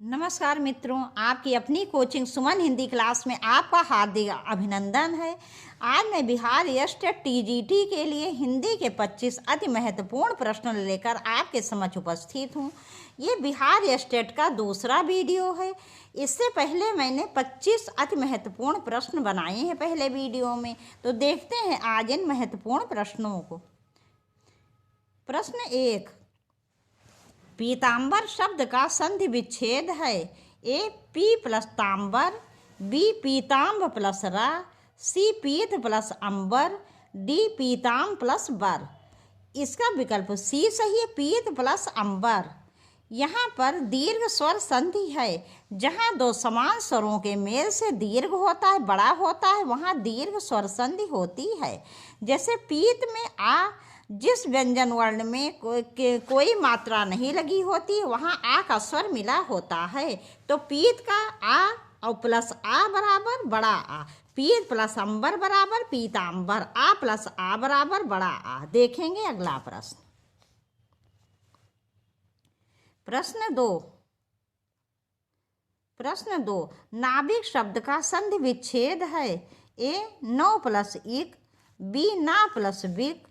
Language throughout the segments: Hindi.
नमस्कार मित्रों, आपकी अपनी कोचिंग सुमन हिंदी क्लास में आपका हार्दिक अभिनंदन है। आज मैं बिहार स्टेट टीजीटी के लिए हिंदी के 25 अति महत्वपूर्ण प्रश्न लेकर आपके समक्ष उपस्थित हूँ। ये बिहार स्टेट का दूसरा वीडियो है। इससे पहले मैंने 25 अति महत्वपूर्ण प्रश्न बनाए हैं पहले वीडियो में, तो देखते हैं आज इन महत्वपूर्ण प्रश्नों को। प्रश्न 1, पीतांबर शब्द का संधि विच्छेद है। ए पी प्लस तांबर, बी पीतांब प्लस रा, सी पीत प्लस अंबर, डी पीतांब प्लस बर। इसका विकल्प सी सही है, पीत प्लस अंबर। यहाँ पर दीर्घ स्वर संधि है। जहाँ दो समान स्वरों के मेल से दीर्घ होता है, बड़ा होता है, वहाँ दीर्घ स्वर संधि होती है। जैसे पीत में आ, जिस व्यंजन वर्ण में कोई मात्रा नहीं लगी होती, वहाँ आ का स्वर मिला होता है। तो पीत का आ और प्लस आ बराबर बड़ा आ, पीत प्लस अंबर बराबर पीतांबर, आ प्लस आ बराबर बड़ा आ। देखेंगे अगला प्रश्न। प्रश्न 2, नाभिक शब्द का संधि विच्छेद है। ए नौ प्लस इक, बी ना प्लस बिक,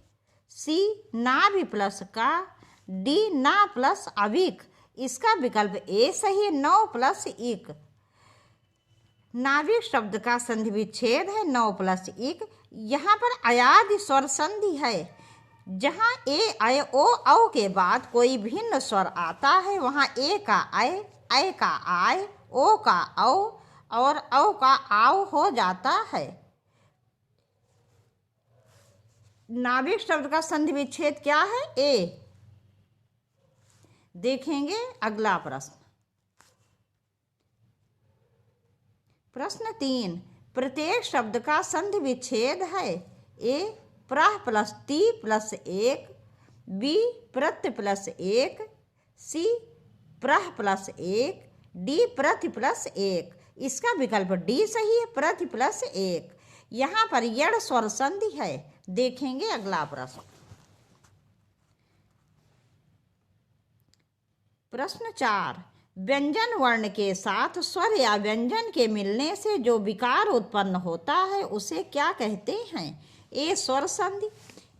सी नाभि प्लस का, डी ना प्लस अविक। इसका विकल्प ए सही है, 9 प्लस इक। नाभिक शब्द का संधि विच्छेद है 9 प्लस इक। यहाँ पर अयादि स्वर संधि है। जहाँ ए अय ओ औ के बाद कोई भिन्न स्वर आता है, वहाँ ए का अय का आय, ओ का औ और औ का आव हो जाता है। नाभिक शब्द का संधि विच्छेद क्या है? ए। देखेंगे अगला प्रश्न। प्रश्न 3, प्रत्येक शब्द का संधि विच्छेद है। ए प्रह प्लस ती प्लस एक, बी प्रत्य प्लस एक, सी प्रह प्लस एक, डी प्रति प्लस एक। इसका विकल्प डी सही है, प्रति प्लस एक। यहाँ पर यड़ स्वर संधि है। देखेंगे अगला प्रश्न। प्रश्न 4, व्यंजन वर्ण के साथ स्वर या व्यंजन के मिलने से जो विकार उत्पन्न होता है उसे क्या कहते हैं? ए स्वर संधि,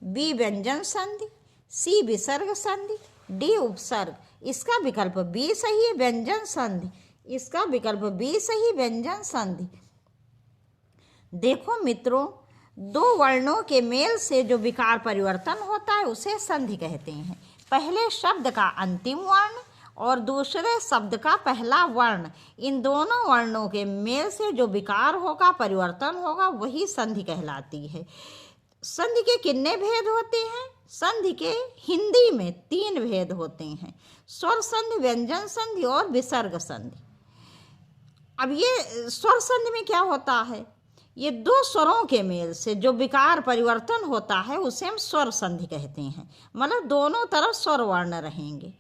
बी व्यंजन संधि, सी विसर्ग संधि, डी उपसर्ग। इसका विकल्प बी सही है, व्यंजन संधि। इसका विकल्प बी सही, व्यंजन संधि। देखो मित्रों, दो वर्णों के मेल से जो विकार परिवर्तन होता है उसे संधि कहते हैं। पहले शब्द का अंतिम वर्ण और दूसरे शब्द का पहला वर्ण, इन दोनों वर्णों के मेल से जो विकार होगा, परिवर्तन होगा, वही संधि कहलाती है। संधि के कितने भेद होते हैं? संधि के हिंदी में 3 भेद होते हैं, स्वर संधि, व्यंजन संधि और विसर्ग संधि। अब ये स्वर संधि में क्या होता है? ये दो स्वरों के मेल से जो विकार परिवर्तन होता है उसे हम स्वर संधि कहते हैं, मतलब दोनों तरफ स्वर वर्ण रहेंगे।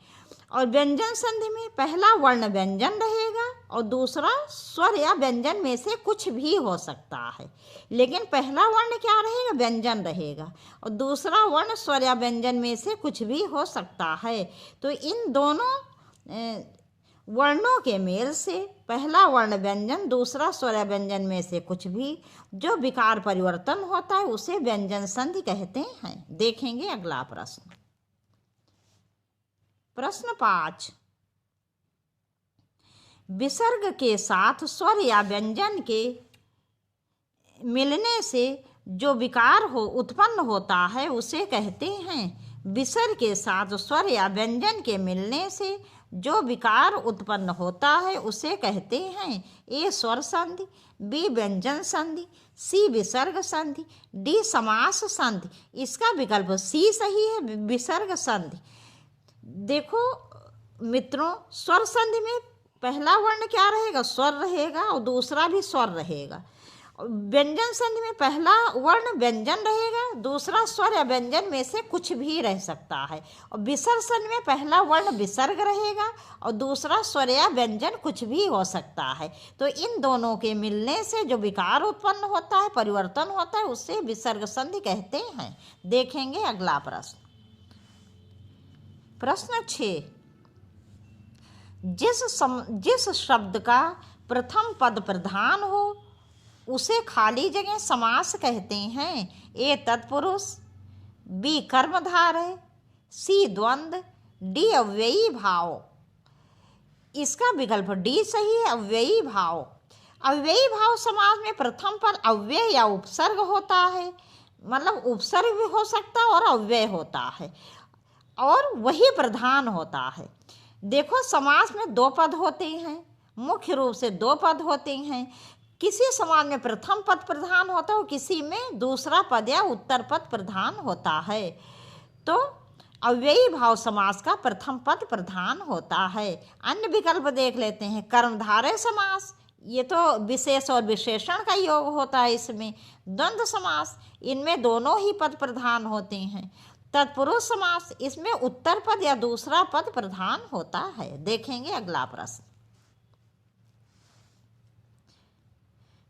और व्यंजन संधि में पहला वर्ण व्यंजन रहेगा और दूसरा स्वर या व्यंजन में से कुछ भी हो सकता है, लेकिन पहला वर्ण क्या रहेगा? व्यंजन रहेगा और दूसरा वर्ण स्वर या व्यंजन में से कुछ भी हो सकता है। तो इन दोनों वर्णों के मेल से पहला वर्ण व्यंजन, दूसरा स्वर या व्यंजन में से कुछ भी जो विकार परिवर्तन होता है उसे व्यंजन संधि कहते हैं। देखेंगे अगला प्रश्न। प्रश्न 5, विसर्ग के साथ स्वर या व्यंजन के मिलने से जो विकार उत्पन्न होता है उसे कहते हैं। विसर्ग के साथ स्वर या व्यंजन के मिलने से जो विकार उत्पन्न होता है उसे कहते हैं। ए स्वर संधि, बी व्यंजन संधि, सी विसर्ग संधि, डी समास संधि। इसका विकल्प सी सही है, विसर्ग संधि। देखो मित्रों, स्वर संधि में पहला वर्ण क्या रहेगा? स्वर रहेगा और दूसरा भी स्वर रहेगा। व्यंजन संधि में पहला वर्ण व्यंजन रहेगा, दूसरा स्वर या व्यंजन में से कुछ भी रह सकता है। और विसर्ग संधि में पहला वर्ण विसर्ग रहेगा और दूसरा स्वर या व्यंजन कुछ भी हो सकता है। तो इन दोनों के मिलने से जो विकार उत्पन्न होता है, परिवर्तन होता है, उसे विसर्ग संधि कहते हैं। देखेंगे अगला प्रश्न। प्रश्न 6, जिस शब्द का प्रथम पद प्रधान हो उसे खाली जगह समास कहते हैं। ए तत्पुरुष, बी कर्मधारय, सी द्वंद्व, डी अव्ययी भाव। इसका विकल्प डी सही है, अव्ययी भाव। अव्ययी भाव समास में प्रथम पद अव्यय या उपसर्ग होता है, मतलब उपसर्ग भी हो सकता है और अव्यय होता है, और वही प्रधान होता है। देखो समास में दो पद होते हैं, मुख्य रूप से दो पद होते हैं। किसी समास में प्रथम पद प्रधान होता है और किसी में दूसरा पद या उत्तर पद प्रधान होता है। तो अव्ययी भाव समास का प्रथम पद प्रधान होता है। अन्य विकल्प देख लेते हैं। कर्मधारय समास, ये तो विशेष और विशेषण का योग होता है इसमें। द्वंद्व समास, इनमें दोनों ही पद प्रधान होते हैं। तत्पुरुष समास, इसमें उत्तर पद या दूसरा पद प्रधान होता है। देखेंगे अगला प्रश्न।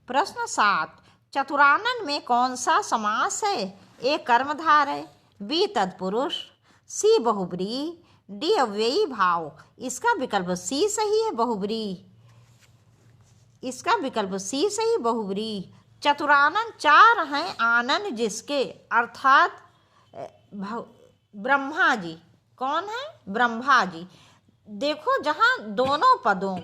प्रश्न 7, चतुरानन में कौन सा समास है? ए कर्मधारय, बी तत्पुरुष, सी बहुब्रीहि, डी अव्ययी भाव। इसका विकल्प सी सही है, बहुब्रीहि। इसका विकल्प सी सही, बहुब्रीहि। चतुरानन चार हैं आनन जिसके, अर्थात ब्रह्मा जी। कौन है? ब्रह्मा जी। देखो, जहाँ दोनों पदों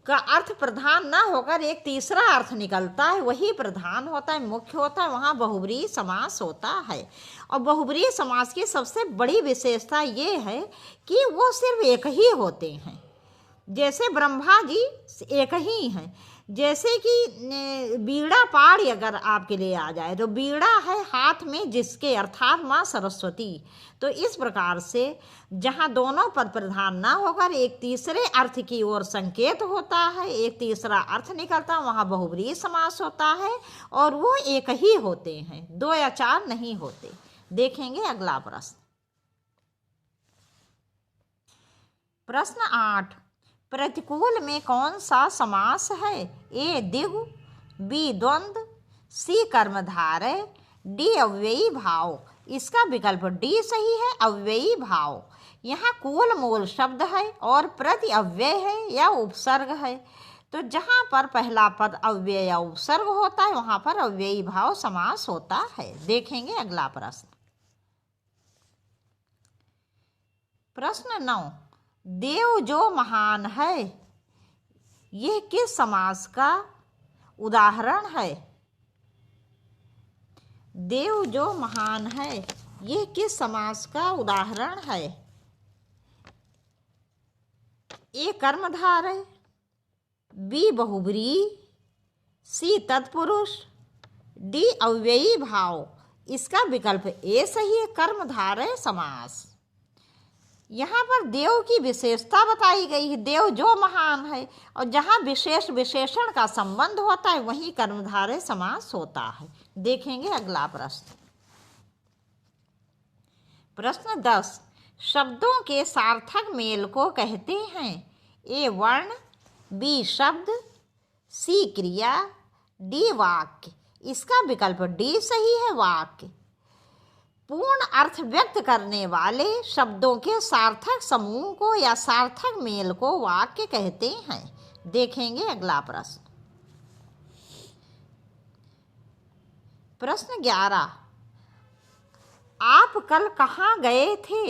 का अर्थ प्रधान ना होकर एक तीसरा अर्थ निकलता है वही प्रधान होता है, मुख्य होता है, वहाँ बहुब्रीहि समास होता है। और बहुब्रीहि समास की सबसे बड़ी विशेषता ये है कि वो सिर्फ एक ही होते हैं। जैसे ब्रह्मा जी एक ही हैं। जैसे कि बीड़ा पाड़ी अगर आपके लिए आ जाए तो बीड़ा है हाथ में जिसके, अर्थात माँ सरस्वती। तो इस प्रकार से जहाँ दोनों पद प्रधान ना होकर एक तीसरे अर्थ की ओर संकेत होता है, एक तीसरा अर्थ निकलता, वहाँ बहुब्रीहि समास होता है और वो एक ही होते हैं, दो या चार नहीं होते। देखेंगे अगला प्रश्न। प्रश्न 8, प्रतिकूल में कौन सा समास है? ए द्विगु, बी द्वंद्व, सी कर्मधारय, डी अव्ययी भाव। इसका विकल्प डी सही है, अव्ययी भाव। यहाँ कूल मूल शब्द है और प्रति अव्यय है या उपसर्ग है। तो जहाँ पर पहला पद अव्यय या उपसर्ग होता है वहाँ पर अव्ययी भाव समास होता है। देखेंगे अगला प्रश्न। प्रश्न 9, देव जो महान है, यह किस समास का उदाहरण है? देव जो महान है, यह किस समास का उदाहरण है? ए कर्मधारय, बी बहुब्रीहि, सी तत्पुरुष, डी अव्ययी भाव। इसका विकल्प ए सही है, कर्मधारय समास। यहाँ पर देव की विशेषता बताई गई है, देव जो महान है, और जहाँ विशेष विशेषण का संबंध होता है वहीं कर्मधारय समास होता है। देखेंगे अगला प्रश्न। प्रश्न 10, शब्दों के सार्थक मेल को कहते हैं। ए वर्ण, बी शब्द, सी क्रिया, डी वाक्य। इसका विकल्प डी सही है, वाक्य। पूर्ण अर्थ व्यक्त करने वाले शब्दों के सार्थक समूह को या सार्थक मेल को वाक्य कहते हैं। देखेंगे अगला प्रश्न। प्रश्न 11, आप कल कहाँ गए थे?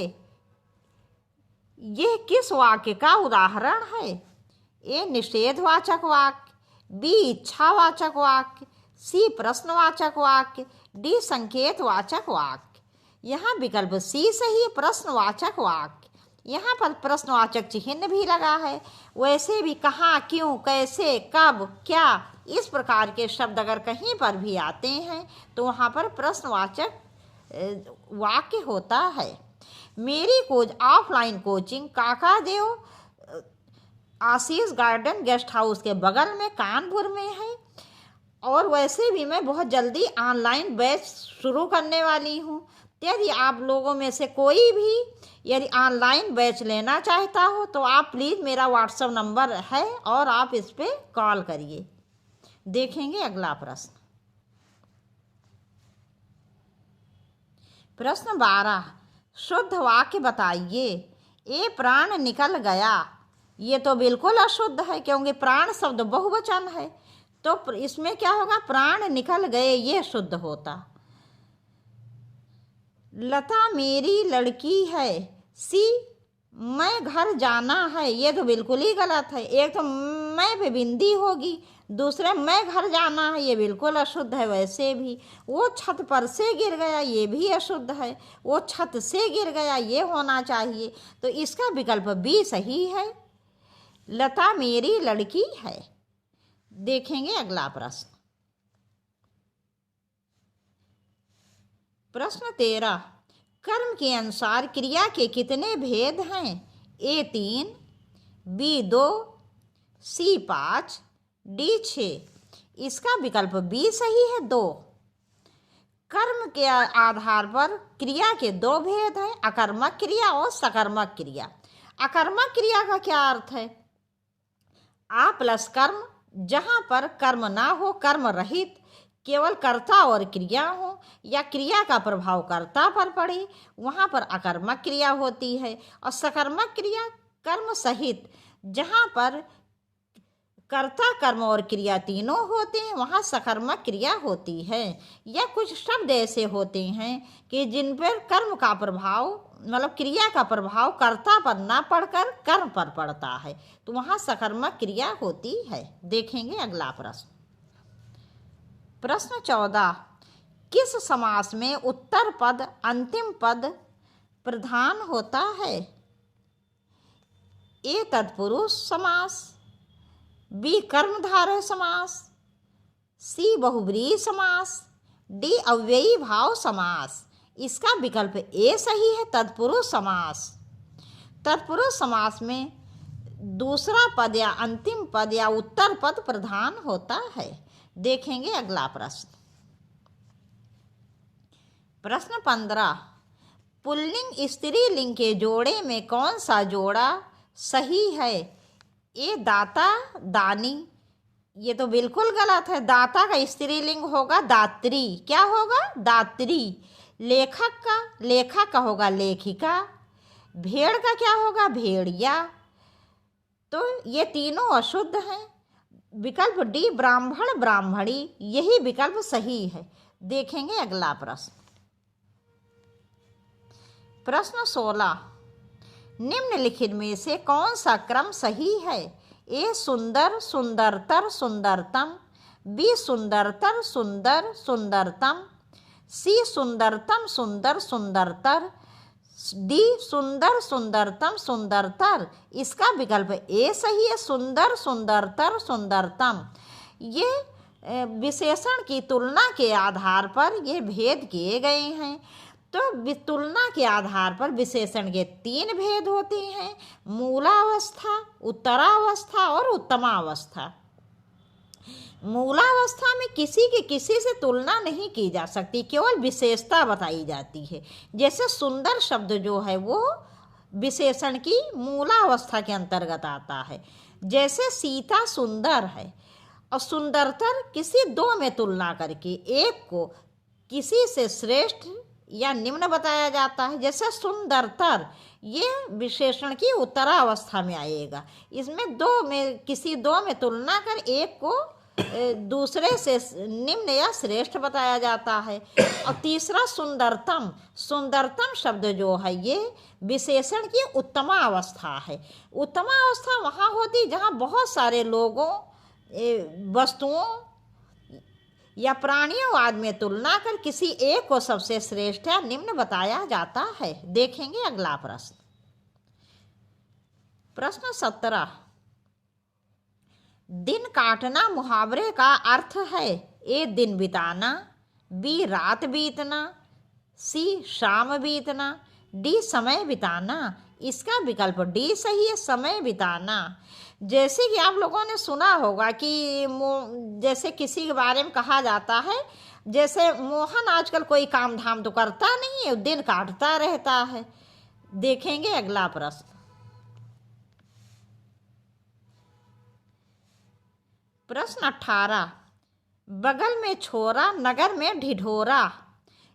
यह किस वाक्य का उदाहरण है? ए निषेधवाचक वाक्य, बी इच्छावाचक वाक्य, सी प्रश्नवाचक वाक्य, डी संकेतवाचक वाक्य। यहाँ विकल्प सी सही, प्रश्नवाचक वाक्य। यहाँ पर प्रश्नवाचक चिन्ह भी लगा है। वैसे भी कहाँ, क्यों, कैसे, कब, क्या, इस प्रकार के शब्द अगर कहीं पर भी आते हैं तो वहाँ पर प्रश्नवाचक वाक्य होता है। मेरी कोच ऑफलाइन कोचिंग काकादेव आशीष गार्डन गेस्ट हाउस के बगल में कानपुर में है, और वैसे भी मैं बहुत जल्दी ऑनलाइन बैच शुरू करने वाली हूँ। यदि आप लोगों में से कोई भी यदि ऑनलाइन बैच लेना चाहता हो तो आप प्लीज़, मेरा व्हाट्सएप नंबर है और आप इस पर कॉल करिए। देखेंगे अगला प्रश्न। प्रश्न 12, शुद्ध वाक्य बताइए। ए प्राण निकल गया, ये तो बिल्कुल अशुद्ध है, क्योंकि प्राण शब्द बहुवचन है, तो इसमें क्या होगा, प्राण निकल गए, ये शुद्ध होता। लता मेरी लड़की है, सी मैं घर जाना है, ये तो बिल्कुल ही गलत है। एक तो मैं पे बिंदी होगी, दूसरे मैं घर जाना है, ये बिल्कुल अशुद्ध है। वैसे भी वो छत पर से गिर गया, ये भी अशुद्ध है। वो छत से गिर गया, ये होना चाहिए। तो इसका विकल्प बी सही है, लता मेरी लड़की है। देखेंगे अगला प्रश्न। प्रश्न 13, कर्म के अनुसार क्रिया के कितने भेद हैं? ए 3, बी 2, सी 5, डी 6। इसका विकल्प बी सही है, 2। कर्म के आधार पर क्रिया के 2 भेद हैं, अकर्मक क्रिया और सकर्मक क्रिया। अकर्मक क्रिया का क्या अर्थ है? आ प्लस कर्म, जहाँ पर कर्म ना हो, कर्म रहित, केवल कर्ता और क्रिया हो, या क्रिया का प्रभाव कर्ता पर पड़े, वहाँ पर अकर्मक क्रिया होती है। और सकर्मक क्रिया कर्म सहित, जहाँ पर कर्ता कर्म और क्रिया तीनों होते हैं, वहाँ सकर्मक क्रिया होती है। या कुछ शब्द ऐसे होते हैं कि जिन पर कर्म का प्रभाव, मतलब क्रिया का प्रभाव कर्ता पर ना पड़कर कर्म पर पड़ता है, तो वहाँ सकर्मक क्रिया होती है। देखेंगे अगला प्रश्न। प्रश्न 14, किस समास में उत्तर पद अंतिम पद प्रधान होता है? ए तत्पुरुष समास, बी कर्मधारय समास, सी बहुब्रीहि समास, डी अव्ययी भाव समास। इसका विकल्प ए सही है, तत्पुरुष समास। तत्पुरुष समास में दूसरा पद या अंतिम पद या उत्तर पद प्रधान होता है। देखेंगे अगला प्रश्न। प्रश्न 15, पुल्लिंग स्त्रीलिंग के जोड़े में कौन सा जोड़ा सही है? ए दाता दानी, ये तो बिल्कुल गलत है। दाता का स्त्रीलिंग होगा दात्री। क्या होगा? दात्री। लेखक का होगा लेखिका। भेड़ का क्या होगा? भेड़िया। तो ये तीनों अशुद्ध हैं। विकल्प डी ब्राह्मण ब्राह्मणी, यही विकल्प सही है। देखेंगे अगला प्रश्न। प्रश्न 16, निम्नलिखित में से कौन सा क्रम सही है? ए सुंदर सुंदरतर सुंदरतम, बी सुंदरतर सुंदर सुंदरतम, सी सुंदरतम सुंदर सुंदरतर, डी सुंदर सुंदरतम सुंदरतर। इसका विकल्प ए सही है, सुंदर सुंदरतर सुंदरतम। ये विशेषण की तुलना के आधार पर ये भेद किए गए हैं। तो तुलना के आधार पर विशेषण के 3 भेद होते हैं, मूलावस्था, उत्तरावस्था और उत्तमावस्था। मूलावस्था में किसी की किसी से तुलना नहीं की जा सकती, केवल विशेषता बताई जाती है। जैसे सुंदर शब्द जो है वो विशेषण की मूलावस्था के अंतर्गत आता है। जैसे सीता सुंदर है, और सुंदरतर किसी 2 में तुलना करके एक को किसी से श्रेष्ठ या निम्न बताया जाता है। जैसे सुंदरतर, ये विशेषण की उत्तरावस्था में आएगा। इसमें 2 में किसी 2 में तुलना कर एक को दूसरे से निम्न या श्रेष्ठ बताया जाता है। और तीसरा सुंदरतम, सुंदरतम शब्द जो है ये विशेषण की उत्तमा अवस्था है। उत्तमा अवस्था वहाँ होती जहाँ बहुत सारे लोगों, वस्तुओं या प्राणियों आदि में तुलना कर किसी एक को सबसे श्रेष्ठ या निम्न बताया जाता है। देखेंगे अगला प्रश्न। प्रश्न 17, दिन काटना मुहावरे का अर्थ है? ए दिन बिताना, बी रात बीतना, सी शाम बीतना, डी समय बिताना। इसका विकल्प डी सही है, समय बिताना। जैसे कि आप लोगों ने सुना होगा कि जैसे किसी के बारे में कहा जाता है, जैसे मोहन आजकल कोई काम धाम तो करता नहीं है, दिन काटता रहता है। देखेंगे अगला प्रश्न। प्रश्न 18, बगल में छोरा नगर में ढिढोरा,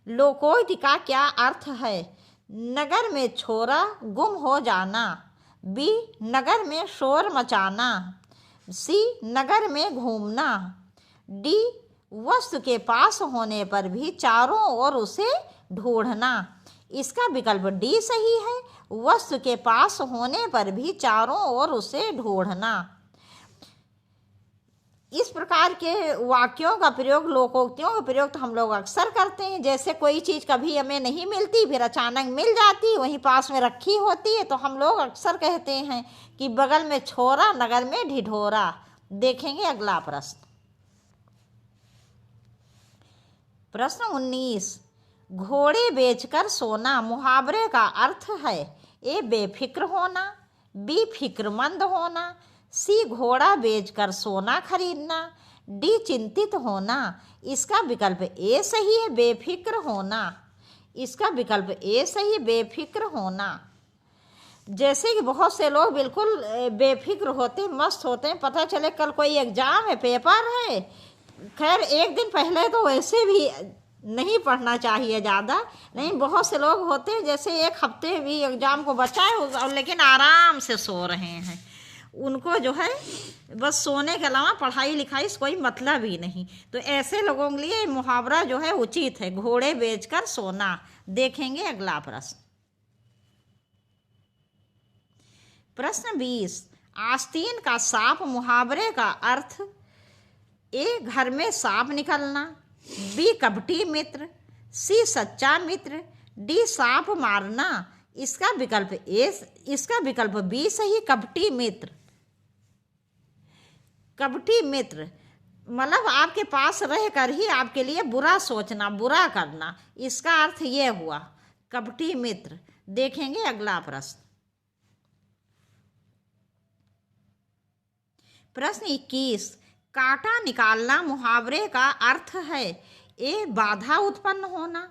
लोकोक्ति का क्या अर्थ है? नगर में छोरा गुम हो जाना, बी नगर में शोर मचाना, सी नगर में घूमना, डी वस्तु के पास होने पर भी चारों ओर उसे ढूंढना। इसका विकल्प डी सही है, वस्तु के पास होने पर भी चारों ओर उसे ढूंढना। इस प्रकार के वाक्यों का प्रयोग, लोकोक्तियों का प्रयोग तो हम लोग अक्सर करते हैं। जैसे कोई चीज़ कभी हमें नहीं मिलती, फिर अचानक मिल जाती, वहीं पास में रखी होती है, तो हम लोग अक्सर कहते हैं कि बगल में छोरा नगर में ढिढोरा। देखेंगे अगला प्रश्न। प्रश्न 19, घोड़े बेचकर सोना मुहावरे का अर्थ है ए बेफिक्र होना, बी फिक्रमंद होना, सी घोड़ा बेचकर सोना खरीदना, डी चिंतित होना। इसका विकल्प ए सही है, बेफिक्र होना। इसका विकल्प ए सही है, बेफिक्र होना। जैसे कि बहुत से लोग बिल्कुल बेफिक्र होते, मस्त होते हैं, पता चले कल कोई एग्जाम है, पेपर है। खैर एक दिन पहले तो वैसे भी नहीं पढ़ना चाहिए ज़्यादा, नहीं बहुत से लोग होते हैं जैसे एक हफ्ते भी एग्जाम को बचा है लेकिन आराम से सो रहे हैं। उनको जो है बस सोने के अलावा पढ़ाई लिखाई से कोई मतलब ही नहीं। तो ऐसे लोगों के लिए मुहावरा जो है उचित है, घोड़े बेचकर सोना। देखेंगे अगला प्रश्न। प्रश्न 20, आस्तीन का सांप मुहावरे का अर्थ ए घर में सांप निकलना, बी कपटी मित्र, सी सच्चा मित्र, डी सांप मारना। इसका विकल्प बी सही, कपटी मित्र। कपटी मित्र मतलब आपके पास रहकर ही आपके लिए बुरा सोचना, बुरा करना, इसका अर्थ ये हुआ कपटी मित्र। देखेंगे अगला प्रश्न। प्रश्न 21, कांटा निकालना मुहावरे का अर्थ है ए बाधा उत्पन्न होना,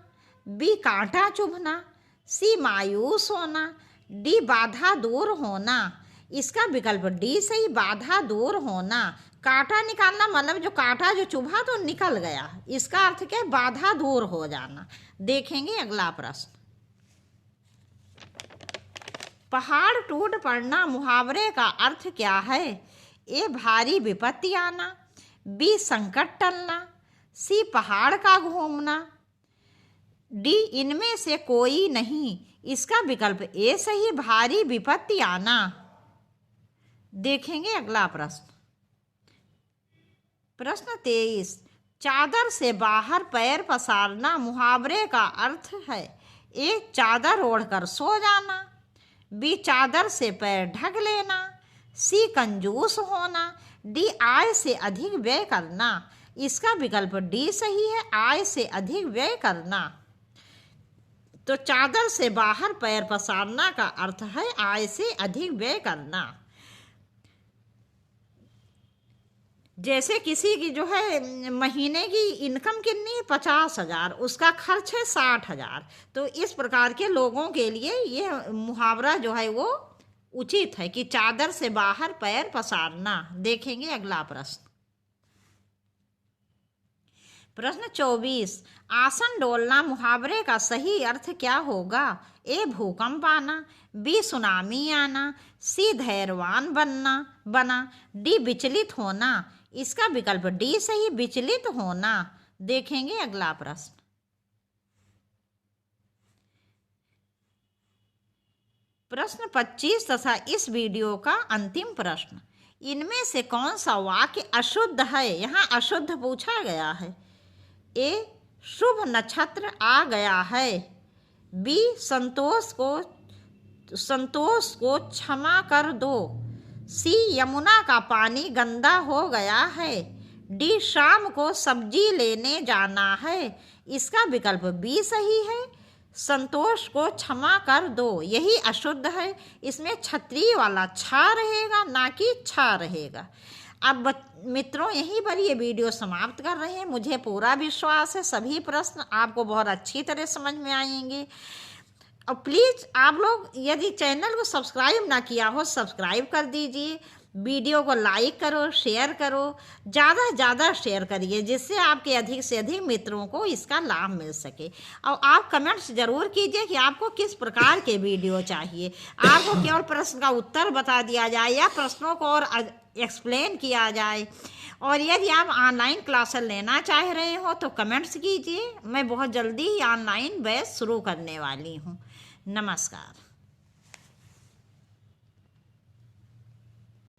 बी कांटा चुभना, सी मायूस होना, डी बाधा दूर होना। इसका विकल्प डी सही, बाधा दूर होना। कांटा निकालना मतलब जो कांटा जो चुभा तो निकल गया, इसका अर्थ क्या है, बाधा दूर हो जाना। देखेंगे अगला प्रश्न। पहाड़ टूट पड़ना मुहावरे का अर्थ क्या है ए भारी विपत्ति आना, बी संकट टलना, सी पहाड़ का घूमना, डी इनमें से कोई नहीं। इसका विकल्प ए सही, भारी विपत्ति आना। देखेंगे अगला प्रश्न। प्रश्न 23, चादर से बाहर पैर पसारना मुहावरे का अर्थ है ए चादर ओढ़कर सो जाना, बी चादर से पैर ढक लेना, सी कंजूस होना, डी आय से अधिक व्यय करना। इसका विकल्प डी सही है, आय से अधिक व्यय करना। तो चादर से बाहर पैर पसारना का अर्थ है आय से अधिक व्यय करना। जैसे किसी की जो है महीने की इनकम कितनी है, 50,000, उसका खर्च है 60,000। तो इस प्रकार के लोगों के लिए ये मुहावरा जो है वो उचित है कि चादर से बाहर पैर पसारना। देखेंगे अगला प्रश्न। प्रश्न 24, आसन डोलना मुहावरे का सही अर्थ क्या होगा ए भूकंप आना, बी सुनामी आना, सी धैर्यवान बना, डी विचलित होना। इसका विकल्प डी सही, विचलित होना। देखेंगे अगला प्रश्न। प्रश्न 25 तथा इस वीडियो का अंतिम प्रश्न, इनमें से कौन सा वाक्य अशुद्ध है। यहाँ अशुद्ध पूछा गया है। ए शुभ नक्षत्र आ गया है, बी संतोष को क्षमा कर दो, सी यमुना का पानी गंदा हो गया है, डी शाम को सब्जी लेने जाना है। इसका विकल्प बी सही है, संतोष को क्षमा कर दो, यही अशुद्ध है। इसमें छतरी वाला छा रहेगा, ना कि छा रहेगा। अब मित्रों यहीं पर ये वीडियो समाप्त कर रहे हैं। मुझे पूरा विश्वास है सभी प्रश्न आपको बहुत अच्छी तरह समझ में आएंगे। और प्लीज़ आप लोग यदि चैनल को सब्सक्राइब ना किया हो, सब्सक्राइब कर दीजिए वीडियो को लाइक करो, शेयर करो, ज़्यादा से ज़्यादा शेयर करिए, जिससे आपके अधिक से अधिक मित्रों को इसका लाभ मिल सके। और आप कमेंट्स ज़रूर कीजिए कि आपको किस प्रकार के वीडियो चाहिए। आपको केवल प्रश्न का उत्तर बता दिया जाए या प्रश्नों को और एक्सप्लेन किया जाए। और यदि आप ऑनलाइन क्लासेस लेना चाह रहे हो तो कमेंट्स कीजिए। मैं बहुत जल्दी ही ऑनलाइन बैच शुरू करने वाली हूँ। नमस्कार।